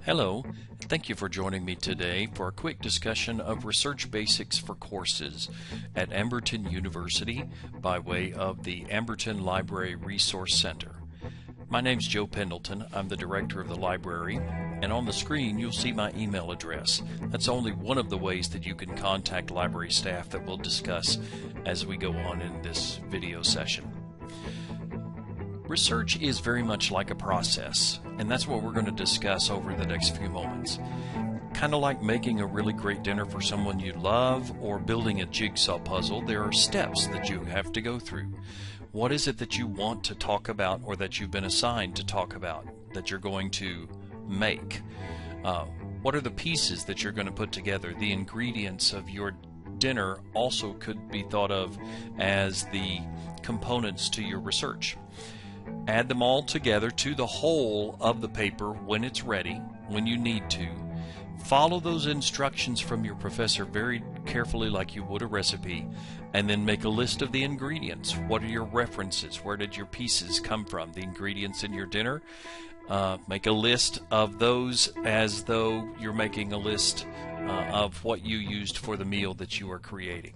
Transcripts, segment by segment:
Hello, thank you for joining me today for a quick discussion of research basics for courses at Amberton University by way of the Amberton Library Resource Center. My name's Joe Pendleton. I'm the director of the library, and on the screen you'll see my email address. That's only one of the ways that you can contact library staff that we'll discuss as we go on in this video session. Research is very much like a process, and that's what we're going to discuss over the next few moments. Kind of like making a really great dinner for someone you love or building a jigsaw puzzle, there are steps that you have to go through. What is it that you want to talk about or that you've been assigned to talk about that you're going to make? What are the pieces that you're going to put together? The ingredients of your dinner also could be thought of as the components to your research. Add them all together to the whole of the paper when it's ready, when you need to. Follow those instructions from your professor very carefully like you would a recipe, and then make a list of the ingredients. What are your references? Where did your pieces come from? The ingredients in your dinner. Make a list of those as though you're making a list of what you used for the meal that you are creating.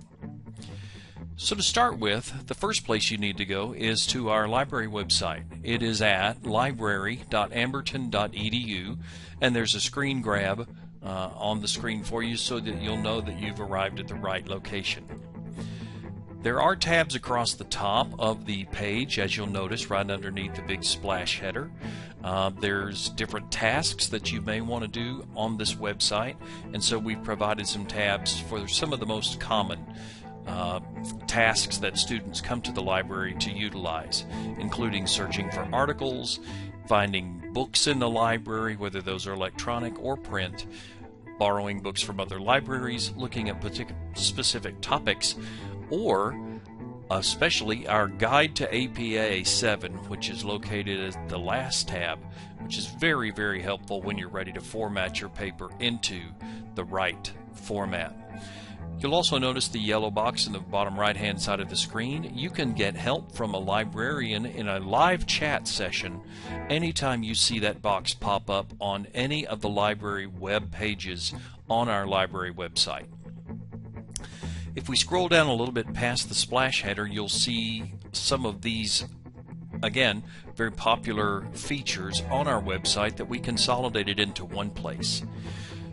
So to start with, the first place you need to go is to our library website. It is at library.amberton.edu, and there's a screen grab on the screen for you so that you'll know that you've arrived at the right location. There are tabs across the top of the page, as you'll notice, right underneath the big splash header. There's different tasks that you may want to do on this website, and so we've provided some tabs for some of the most common tasks that students come to the library to utilize, including searching for articles, finding books in the library, whether those are electronic or print, borrowing books from other libraries, looking at specific topics, or especially our Guide to APA 7, which is located at the last tab, which is very, very helpful when you're ready to format your paper into the right format. You'll also notice the yellow box in the bottom right-hand side of the screen. You can get help from a librarian in a live chat session anytime you see that box pop up on any of the library web pages on our library website. If we scroll down a little bit past the splash header, you'll see some of these, again, very popular features on our website that we consolidated into one place.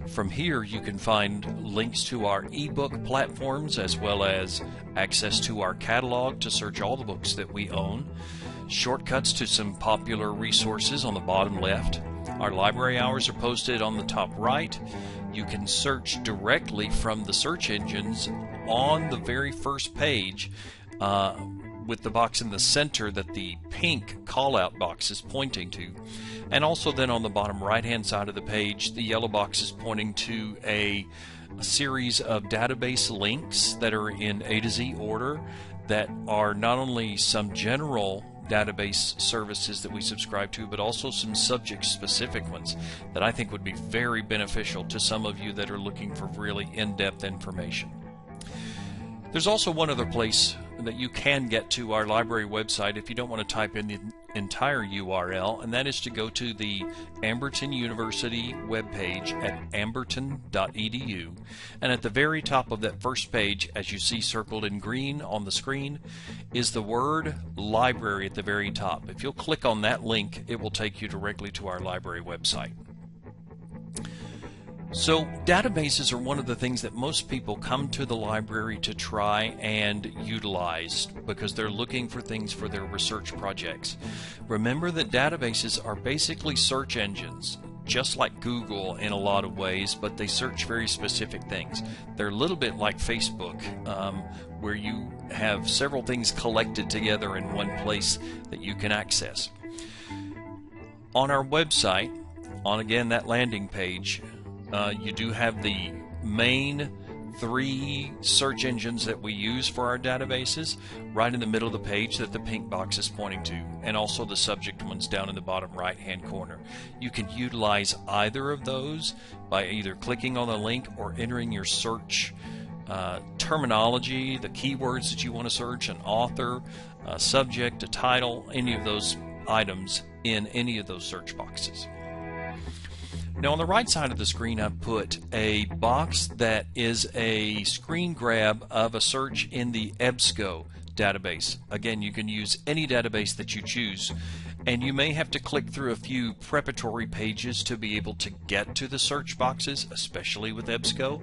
From here you can find links to our ebook platforms as well as access to our catalog to search all the books that we own, shortcuts to some popular resources on the bottom left. Our library hours are posted on the top right. You can search directly from the search engines on the very first page with the box in the center that the pink call-out box is pointing to. And also then on the bottom right-hand side of the page, the yellow box is pointing to a series of database links that are in A to Z order that are not only some general database services that we subscribe to, but also some subject-specific ones that I think would be very beneficial to some of you that are looking for really in-depth information. There's also one other place that you can get to our library website if you don't want to type in the entire URL, and that is to go to the Amberton University webpage at amberton.edu, and at the very top of that first page, as you see circled in green on the screen, is the word library at the very top. If you'll click on that link, it will take you directly to our library website. So databases are one of the things that most people come to the library to try and utilize because they're looking for things for their research projects. Remember that databases are basically search engines, just like Google in a lot of ways, but they search very specific things. They're a little bit like Facebook, where you have several things collected together in one place that you can access. On our website, on again that landing page, you do have the main 3 search engines that we use for our databases right in the middle of the page that the pink box is pointing to, and also the subject ones down in the bottom right hand corner. You can utilize either of those by either clicking on the link or entering your search terminology, the keywords that you want to search, an author, a subject, a title, any of those items in any of those search boxes. Now on the right side of the screen I've put a box that is a screen grab of a search in the EBSCO database. Again, you can use any database that you choose, and you may have to click through a few preparatory pages to be able to get to the search boxes, especially with EBSCO.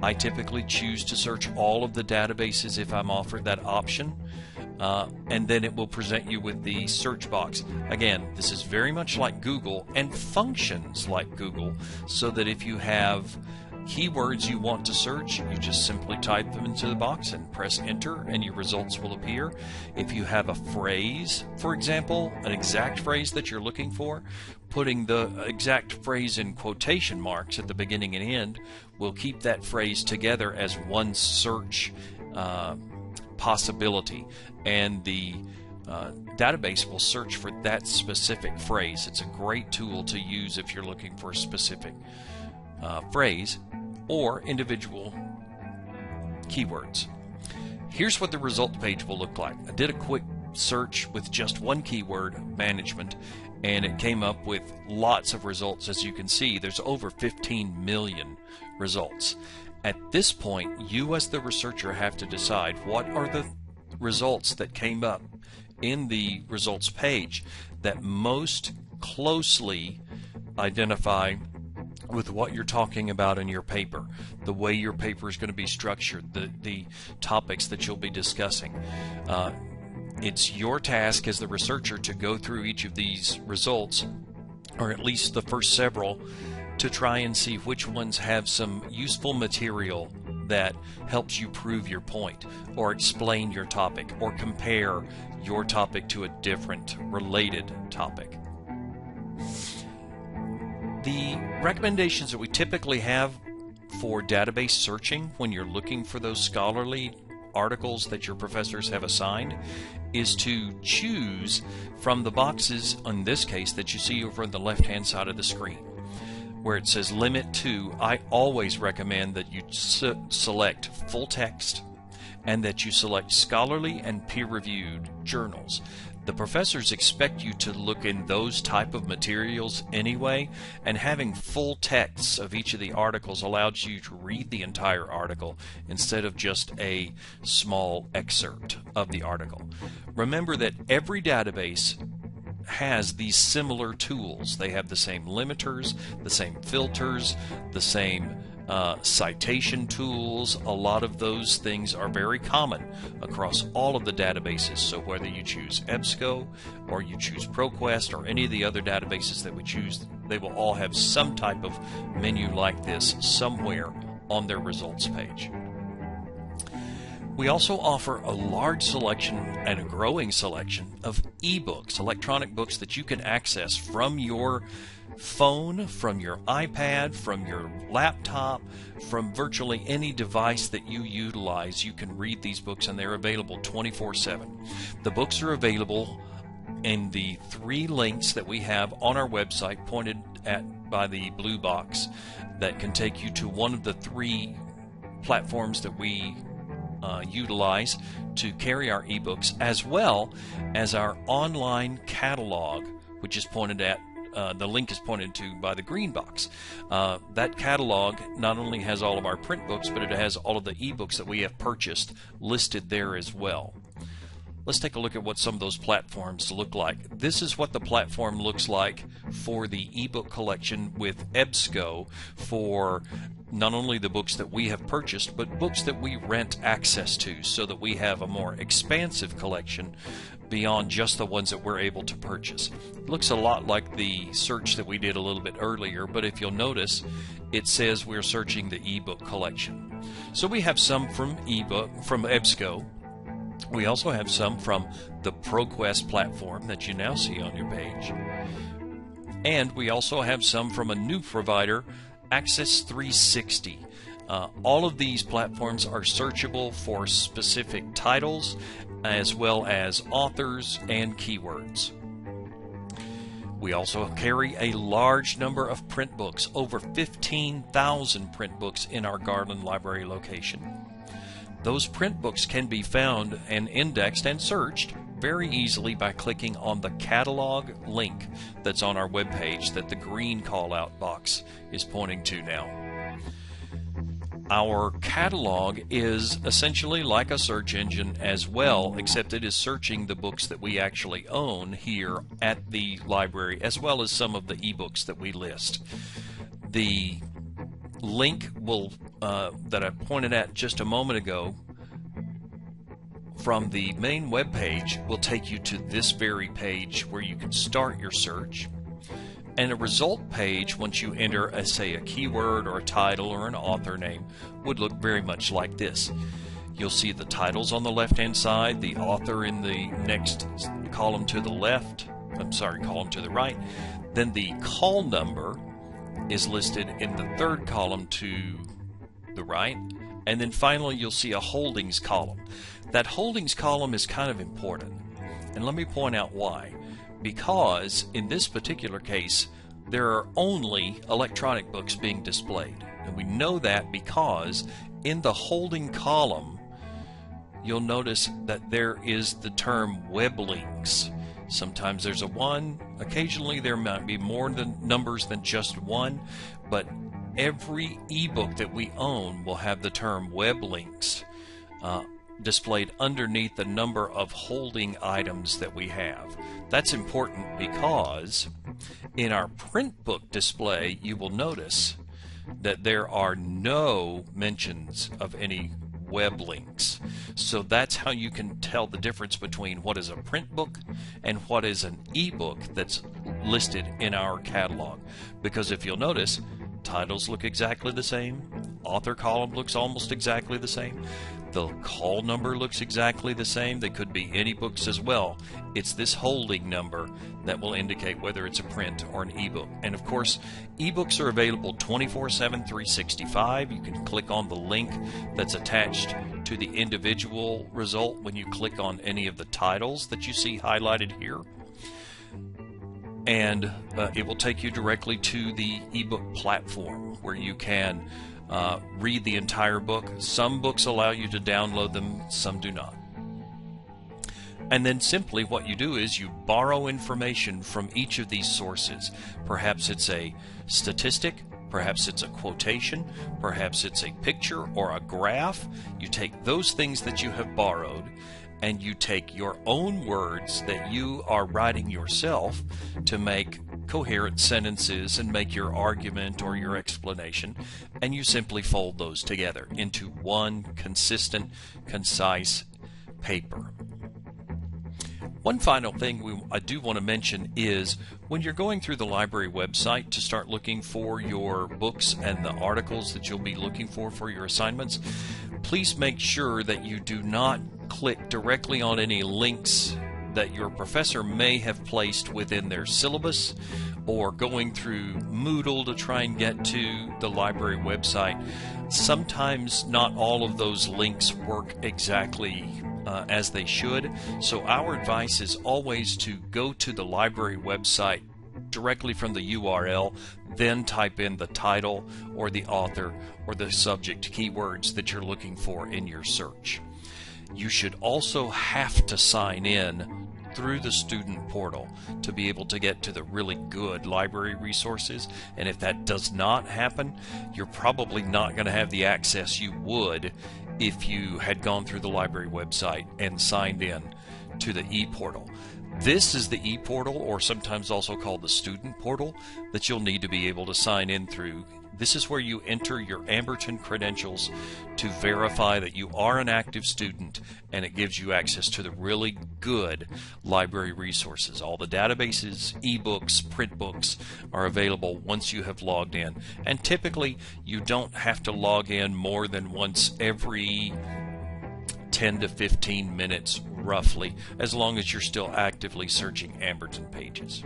I typically choose to search all of the databases if I'm offered that option. And then it will present you with the search box. Again, this is very much like Google and functions like Google, so that if you have keywords you want to search, you just simply type them into the box and press enter and your results will appear. If you have a phrase, for example, an exact phrase that you're looking for, putting the exact phrase in quotation marks at the beginning and end will keep that phrase together as one search possibility, and the database will search for that specific phrase. It's a great tool to use if you're looking for a specific phrase or individual keywords. Here's what the result page will look like. I did a quick search with just one keyword, management, and it came up with lots of results. As you can see, there's over 15 million results. At this point, you as the researcher have to decide what are the results that came up in the results page that most closely identify with what you're talking about in your paper, the way your paper is going to be structured, the topics that you'll be discussing. It's your task as the researcher to go through each of these results, or at least the first several, to try and see which ones have some useful material that helps you prove your point, or explain your topic, or compare your topic to a different related topic. The recommendations that we typically have for database searching when you're looking for those scholarly articles that your professors have assigned is to choose from the boxes, in this case, that you see over on the left-hand side of the screen, where it says limit to. I always recommend that you select full text and that you select scholarly and peer-reviewed journals. The professors expect you to look in those type of materials anyway, and having full texts of each of the articles allows you to read the entire article instead of just a small excerpt of the article. Remember that every database has these similar tools. They have the same limiters, the same filters, the same citation tools. A lot of those things are very common across all of the databases. So whether you choose EBSCO or you choose ProQuest or any of the other databases that we choose, they will all have some type of menu like this somewhere on their results page. We also offer a large selection and a growing selection of ebooks, electronic books that you can access from your phone, from your iPad, from your laptop, from virtually any device that you utilize. You can read these books and they're available 24/7. The books are available in the 3 links that we have on our website pointed at by the blue box that can take you to one of the 3 platforms that we utilize to carry our ebooks, as well as our online catalog, which is pointed at the link is pointed to by the green box. That catalog not only has all of our print books, but it has all of the ebooks that we have purchased listed there as well. Let's take a look at what some of those platforms look like. This is what the platform looks like for the ebook collection with EBSCO, for not only the books that we have purchased, but books that we rent access to, so that we have a more expansive collection beyond just the ones that we're able to purchase. It looks a lot like the search that we did a little bit earlier, but if you'll notice, it says we're searching the ebook collection. So we have some from EBSCO. We also have some from the ProQuest platform that you now see on your page. And we also have some from a new provider, Access 360. All of these platforms are searchable for specific titles as well as authors and keywords. We also carry a large number of print books, over 15,000 print books in our Garland Library location. Those print books can be found and indexed and searched very easily by clicking on the catalog link that's on our webpage that the green call-out box is pointing to now. Our catalog is essentially like a search engine as well, except it is searching the books that we actually own here at the library, as well as some of the ebooks that we list. The link will that I pointed at just a moment ago from the main web page will take you to this very page where you can start your search. And a result page, once you enter, say, a keyword or a title or an author name, would look very much like this. You'll see the titles on the left-hand side, the author in the next column to the left, column to the right. Then the call number is listed in the third column to the right. And then finally, you'll see a holdings column. That holdings column is kind of important. And let me point out why. Because in this particular case, there are only electronic books being displayed. And we know that because in the holding column, you'll notice that there is the term web links. Sometimes there's a 1, occasionally there might be more than numbers than just 1, but every ebook that we own will have the term web links displayed underneath the number of holding items that we have. That's important because in our print book display, you will notice that there are no mentions of any web links. So that's how you can tell the difference between what is a print book and what is an ebook that's listed in our catalog. Because if you'll notice, titles look exactly the same, author column looks almost exactly the same, the call number looks exactly the same. They could be any books as well. It's this holding number that will indicate whether it's a print or an ebook. And of course, ebooks are available 24/7, 365. You can click on the link that's attached to the individual result when you click on any of the titles that you see highlighted here. And it will take you directly to the ebook platform where you can read the entire book. Some books allow you to download them, some do not. And then simply what you do is you borrow information from each of these sources. Perhaps it's a statistic, perhaps it's a quotation, perhaps it's a picture or a graph. You take those things that you have borrowed and you take your own words that you are writing yourself to make coherent sentences and make your argument or your explanation, and you simply fold those together into one consistent, concise paper. One final thing I do want to mention is when you're going through the library website to start looking for your books and the articles that you'll be looking for your assignments, please make sure that you do not click directly on any links that your professor may have placed within their syllabus or going through Moodle to try and get to the library website. Sometimes not all of those links work exactly as they should, so our advice is always to go to the library website directly from the URL, then type in the title or the author or the subject keywords that you're looking for in your search. You should also have to sign in through the student portal to be able to get to the really good library resources, and if that does not happen, you're probably not going to have the access you would if you had gone through the library website and signed in to the e-portal. This is the e-portal, or sometimes also called the student portal, that you'll need to be able to sign in through. This is where you enter your Amberton credentials to verify that you are an active student, and it gives you access to the really good library resources. All the databases, ebooks, print books are available once you have logged in. And typically, you don't have to log in more than once every 10 to 15 minutes, roughly, as long as you're still actively searching Amberton pages.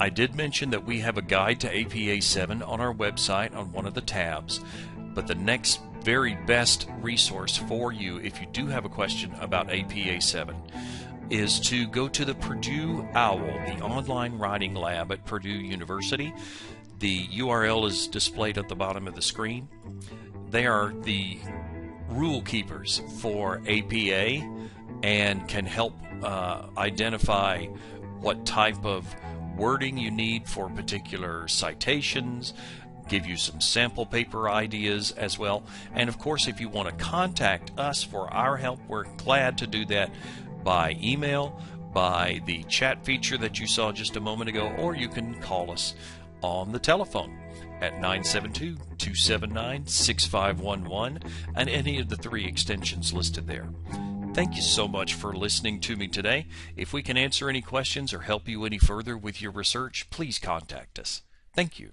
I did mention that we have a guide to APA 7 on our website on one of the tabs, but the next very best resource for you if you do have a question about APA 7 is to go to the Purdue OWL, the online writing lab at Purdue University. The URL is displayed at the bottom of the screen. They are the rule keepers for APA, and can help identify what type of wording you need for particular citations, give you some sample paper ideas as well. And of course, if you want to contact us for our help, we're glad to do that by email, by the chat feature that you saw just a moment ago, or you can call us on the telephone at 972-279-6511 and any of the 3 extensions listed there. Thank you so much for listening to me today. If we can answer any questions or help you any further with your research, please contact us. Thank you.